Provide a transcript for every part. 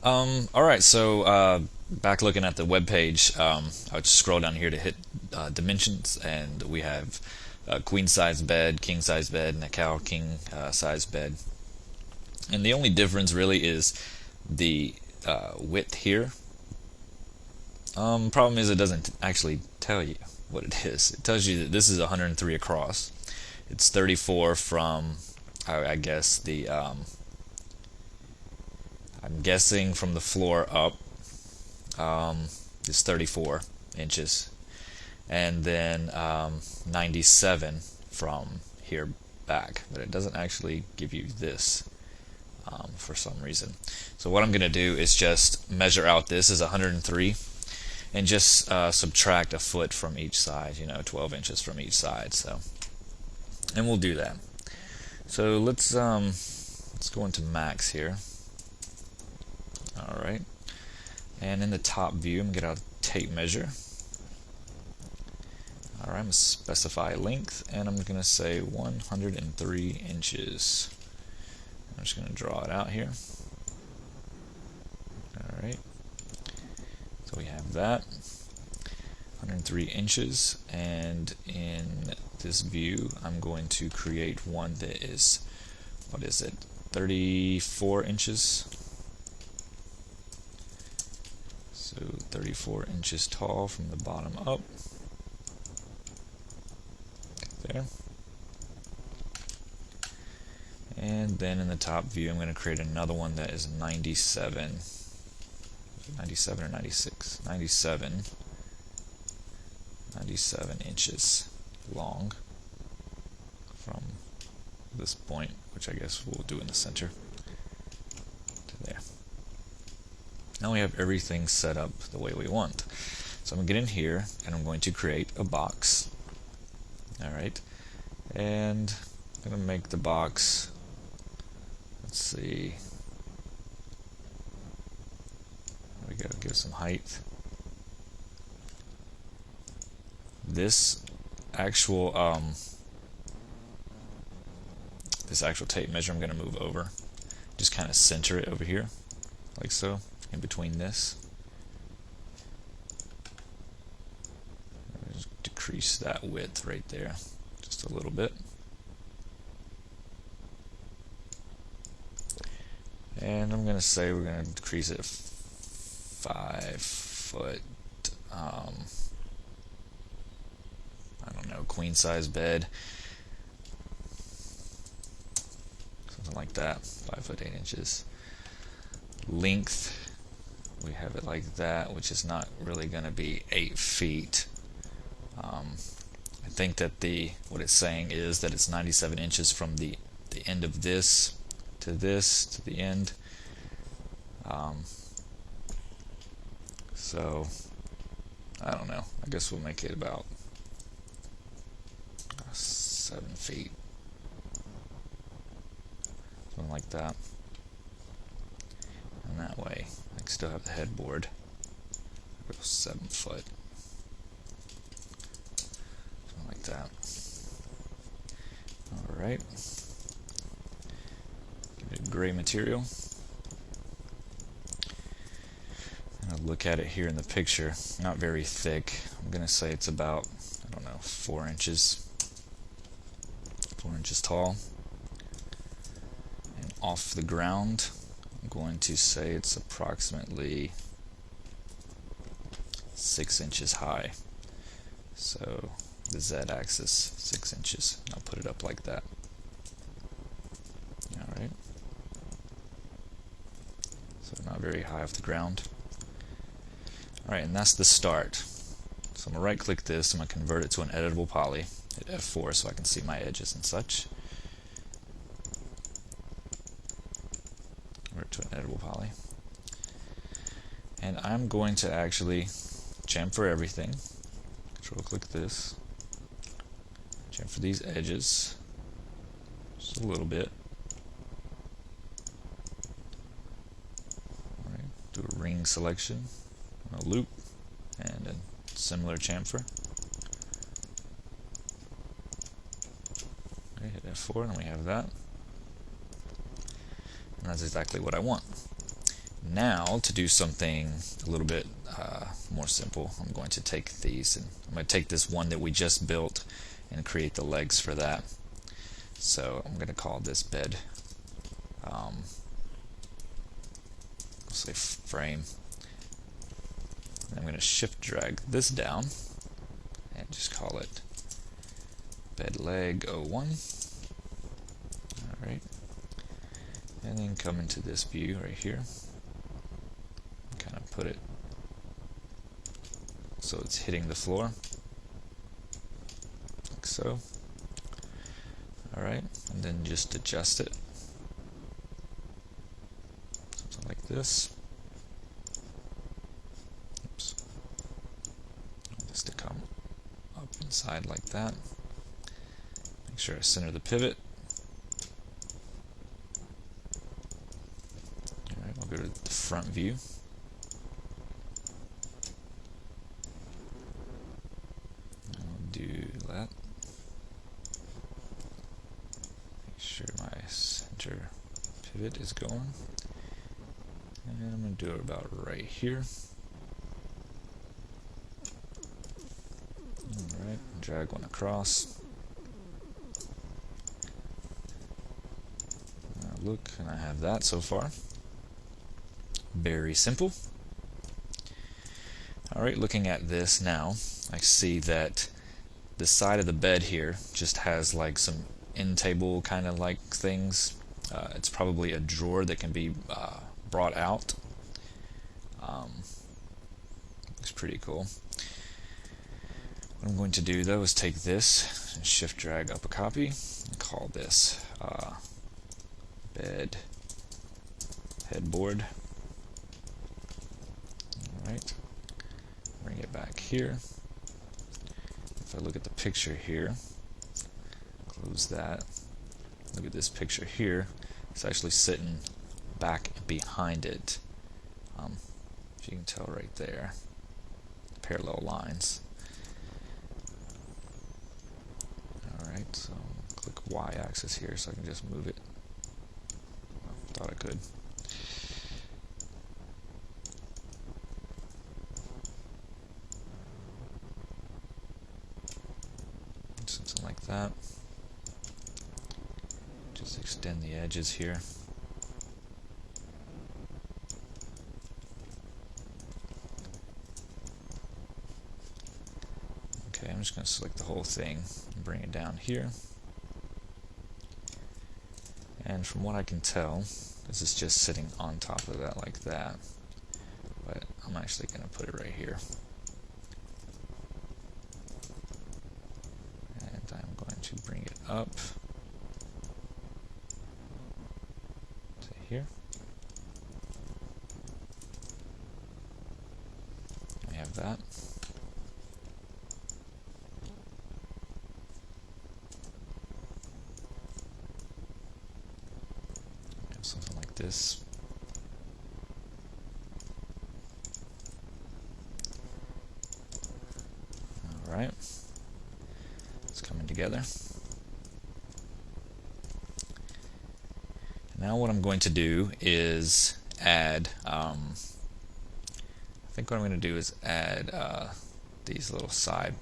Alright, so back looking at the web page, I would scroll down here to hit dimensions, and we have a queen size bed, king size bed, and a cow king size bed. And the only difference really is the width here. Problem is it doesn't actually tell you what it is. It tells you that this is 103 across. It's 34 from, I guess, the I'm guessing from the floor up is 34 inches, and then 97 from here back, but it doesn't actually give you this for some reason. So what I'm going to do is just measure out this is 103 and just subtract a foot from each side, 12 inches from each side. So, and we'll do that. So let's go into max here. Alright, and in the top view, I'm going to get out a tape measure. Alright, I'm going to specify length, and I'm going to say 103 inches. I'm just going to draw it out here. Alright, so we have that, 103 inches, and in this view, I'm going to create one that is, 34 inches. So 34 inches tall from the bottom up. There. And then in the top view, I'm going to create another one that is 97 or 96? 97 inches long from this point, which I guess we'll do in the center, to there. Now we have everything set up the way we want. So I'm going to get in here and I'm going to create a box. Alright, and I'm going to make the box, let's see, there we go, give it some height. This actual tape measure I'm going to move over, just kind of center it over here, like so. In between this, just decrease that width right there just a little bit, and I'm going to say we're going to decrease it 5 foot. I don't know, queen size bed, something like that, 5 foot 8 inches. Length, we have it like that, which is not really going to be 8 feet. I think that what it's saying is that it's 97 inches from the end of this to the end. So I don't know, I guess we'll make it about 7 feet, something like that. And that way I can still have the headboard. Go 7 foot. Something like that. Alright. Give it a gray material. And I'll look at it here in the picture. Not very thick. I'm going to say it's about, 4 inches. 4 inches tall. And off the ground, I'm going to say it's approximately 6 inches high. So the z-axis, 6 inches. I'll put it up like that. Alright. So not very high off the ground. Alright, and that's the start. So I'm going to right click this, I'm going to convert it to an editable poly, hit F4 so I can see my edges and such. To an editable poly, and I'm going to actually chamfer everything. Control click this, chamfer these edges just a little bit. All right, do a ring selection, a loop, and a similar chamfer. Okay, hit F4 and we have that. And that's exactly what I want. Now, to do something a little bit more simple, I'm going to take these, and I'm going to take this one that we just built and create the legs for that. So I'm going to call this bed, I'll say frame. And I'm going to shift drag this down and just call it bed leg 01. Alright. And then come into this view right here. Kind of put it so it's hitting the floor. Like so. Alright. And then just adjust it. Something like this. Oops. Just to come up inside like that. Make sure I center the pivot. Alright, we'll go to the front view. I'll do that. Make sure my center pivot is going. And I'm going to do it about right here. Alright, drag one across. Look, and I have that so far. Very simple. Alright, looking at this now, I see that the side of the bed here just has like some end table kind of like things. It's probably a drawer that can be brought out. Looks pretty cool. What I'm going to do though is take this and shift drag up a copy and call this bed headboard. Alright, bring it back here. If I look at the picture here, close that, look at this picture here, it's actually sitting back behind it. If you can tell right there, parallel lines. Alright, so click Y-axis here so I can just move it. Thought I could. Something like that. Just extend the edges here. Okay, I'm just going to select the whole thing and bring it down here. And from what I can tell, this is just sitting on top of that like that. But I'm actually going to put it right here. And I'm going to bring it up to here. I have that. Something like this. Alright, it's coming together. Now what I'm going to do is add, I think what I'm going to do is add these little side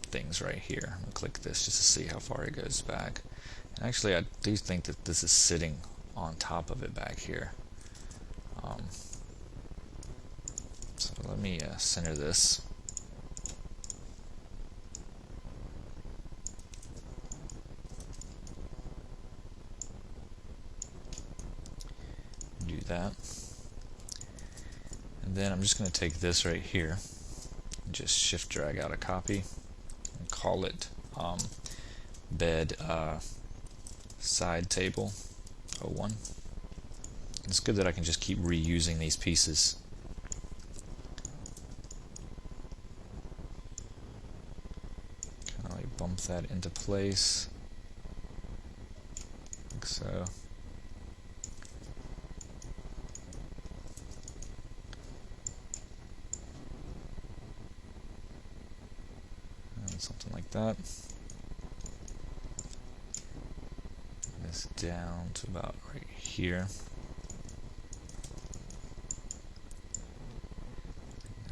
things right here. I'm going to click this just to see how far it goes back. And actually I do think that this is sitting on top of it back here. So let me center this. Do that. And then I'm just going to take this right here and just shift drag out a copy and call it bed side table 01. It's good that I can just keep reusing these pieces. Kind of like bump that into place, like so. And something like that. This down to about right here.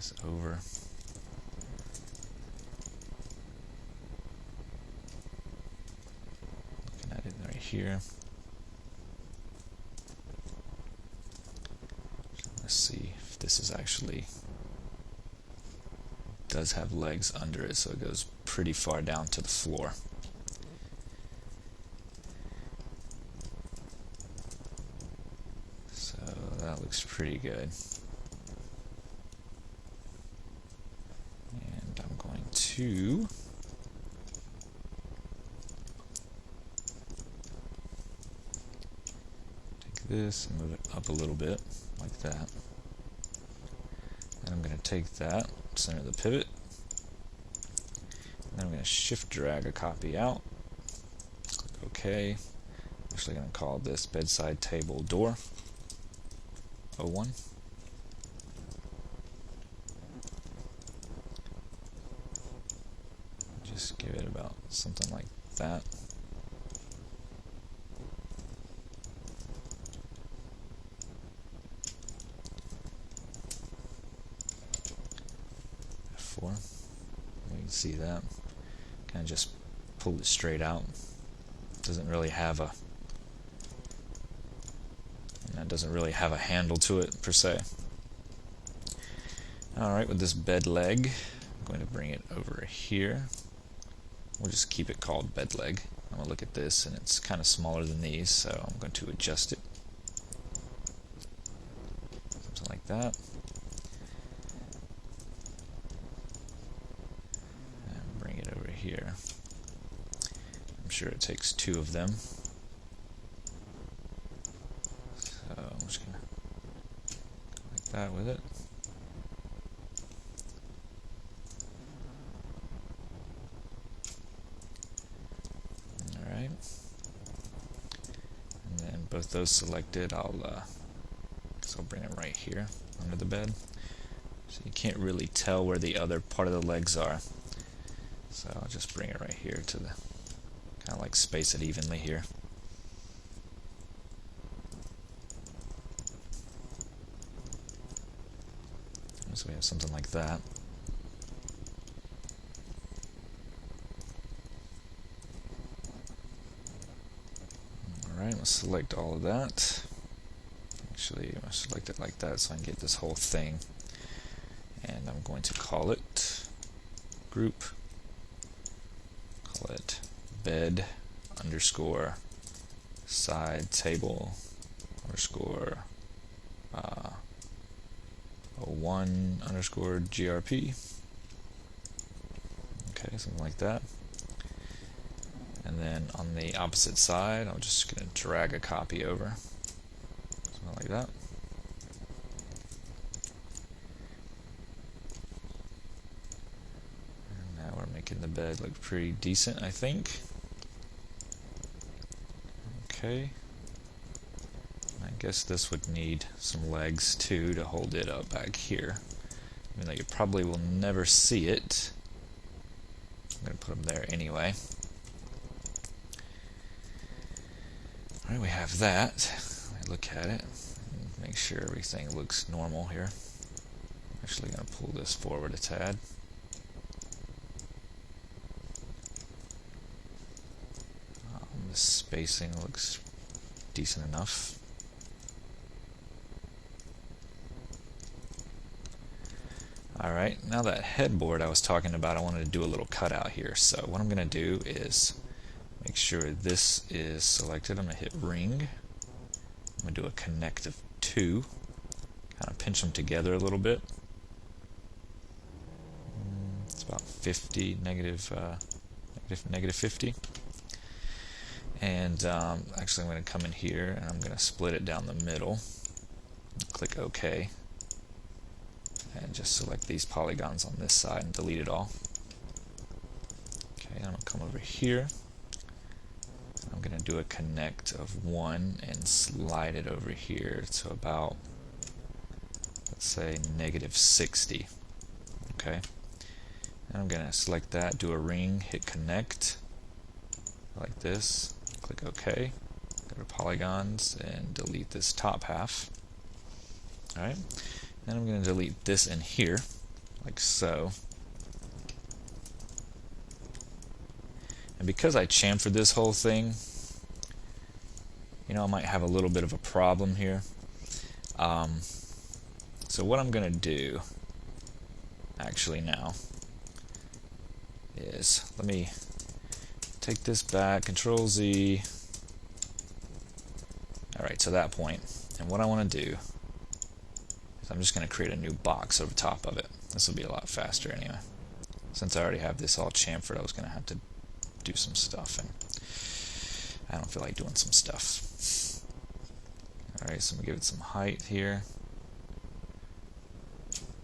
this over. Looking at it right here. Let's see if this is actually does have legs under it, so it goes pretty far down to the floor. So that looks pretty good. And I'm going to take this and move it up a little bit like that. And I'm going to take that, center the pivot, and then I'm going to shift drag a copy out. Click OK. I'm actually going to call this bedside table door 01. Just give it about something like that. F4. You can see that. Kind of just pull it straight out. Doesn't really have a handle to it per se. Alright, with this bed leg, I'm going to bring it over here. We'll just keep it called bed leg. I'm going to look at this, and it's kind of smaller than these, so I'm going to adjust it. Something like that. And bring it over here. I'm sure it takes two of them. So I'm just going to go like that with it. Alright. And then both those selected, I'll bring it right here under the bed. So you can't really tell where the other part of the legs are. So I'll just bring it right here to the, kind of like space it evenly here. So we have something like that. Alright, let's select all of that. Actually, I'll select it like that so I can get this whole thing. And I'm going to call it group. Call it bed underscore side table underscore 01 underscore GRP. Okay, something like that. And then on the opposite side, I'm just going to drag a copy over. Something like that. And now we're making the bed look pretty decent, I think. Okay. I guess this would need some legs too to hold it up back here. I mean, like, you probably will never see it. I'm going to put them there anyway. Alright, we have that. Let me look at it and make sure everything looks normal here. I'm actually going to pull this forward a tad. The spacing looks decent enough. Alright, now that headboard I was talking about, I wanted to do a little cutout here. So what I'm going to do is make sure this is selected. I'm going to hit ring. I'm going to do a connect of 2. Kind of pinch them together a little bit. It's about 50, negative 50. And actually I'm going to come in here and I'm going to split it down the middle. Click OK. And just select these polygons on this side and delete it all. Okay, I'm going to come over here. I'm going to do a connect of 1 and slide it over here to about, let's say, negative 60. Okay. And I'm going to select that, do a ring, hit connect, like this, click OK, go to polygons, and delete this top half. Alright. Then I'm going to delete this in here. like so. And because I chamfered this whole thing, I might have a little bit of a problem here. So what I'm going to do actually now is, let me take this back, Control Z. Alright, to that point. And what I want to do is I'm just going to create a new box over top of it. This will be a lot faster anyway. Since I already have this all chamfered, I was going to have to do some stuff, and I don't feel like doing some stuff. Alright, so I'm going to give it some height here.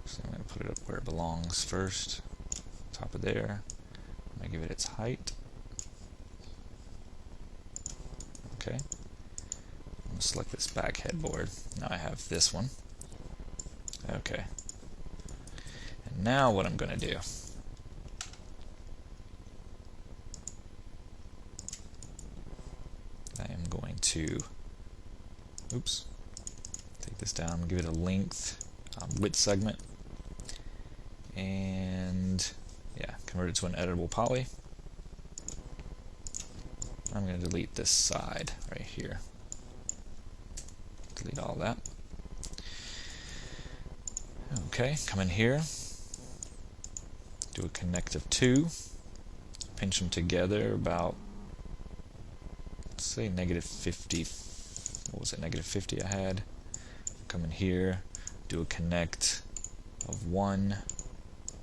So I'm going to put it up where it belongs first. Top of there. I'm going to give it its height. Okay. I'm going to select this back headboard. Now I have this one. Okay. And now what I'm going to do, I am going to, take this down, give it a length, width segment, and yeah, convert it to an editable poly. I'm going to delete this side right here. Delete all that. Okay, come in here, do a connect of 2, pinch them together about, let's say -50, what was it, -50 I had. Come in here, do a connect of 1,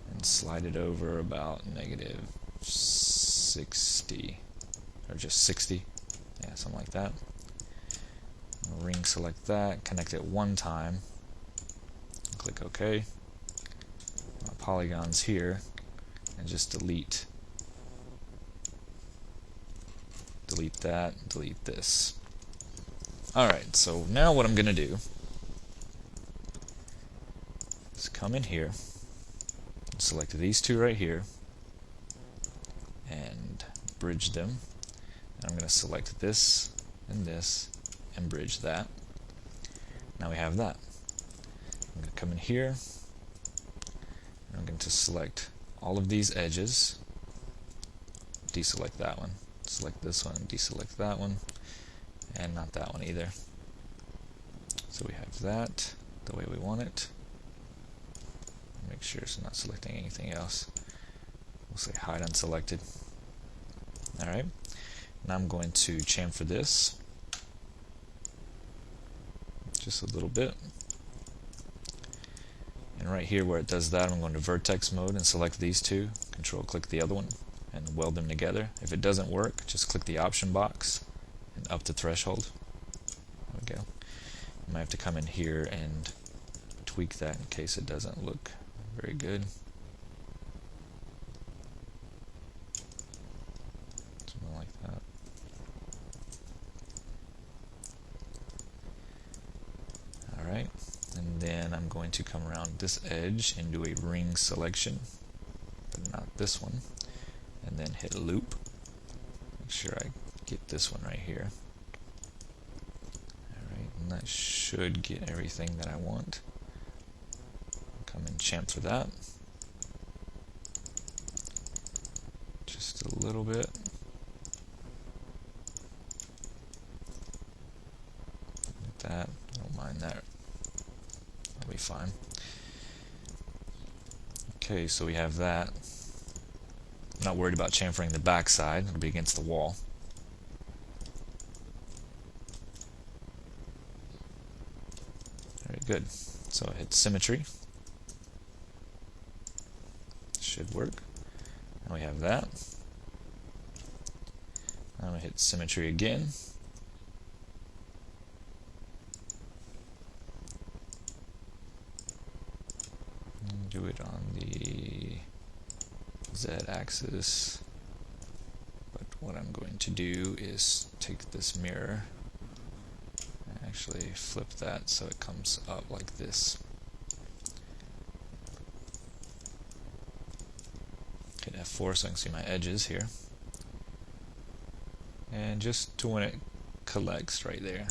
and slide it over about -60, or just 60, yeah, something like that. Ring select that, connect it 1 time, click OK. My polygons here, and just delete that, delete this. Alright, so now what I'm going to do is come in here, select these 2 right here, and bridge them. And I'm going to select this, and bridge that. Now we have that. I'm going to come in here, and I'm going to select all of these edges, deselect that one, select this one, deselect that one, and not that one either. So we have that the way we want it. Make sure it's not selecting anything else. We'll say hide unselected. Alright, now I'm going to chamfer this just a little bit. And right here where it does that, I'm going to vertex mode and select these 2, control click the other one, and weld them together. If it doesn't work, just click the option box and up to threshold. There we go. You might have to come in here and tweak that in case it doesn't look very good. Something like that. Alright, and then I'm going to come around this edge and do a ring selection, but not this one, and then hit loop. Make sure I get this one right here. Alright, and that should get everything that I want. Come and chamfer that. Just a little bit. Like that. I don't mind that. That'll be fine. Okay, so we have that. I'm not worried about chamfering the back side. It'll be against the wall. Very good. So I hit symmetry. Should work. Now we have that. Now we hit symmetry again. And do it on the z-axis. But what I'm going to do is take this mirror and actually flip that so it comes up like this. Hit F4 so I can see my edges here. And just to when it collects right there,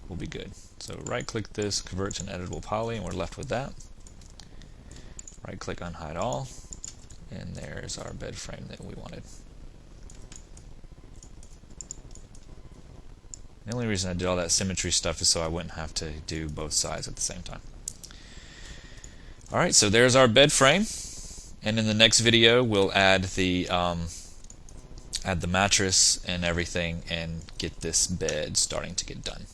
will be good. So right click this, convert to an editable poly, and we're left with that. Right click on hide all, and there's our bed frame that we wanted. The only reason I did all that symmetry stuff is so I wouldn't have to do both sides at the same time. Alright, so there's our bed frame, and in the next video we'll add the mattress and everything and get this bed starting to get done.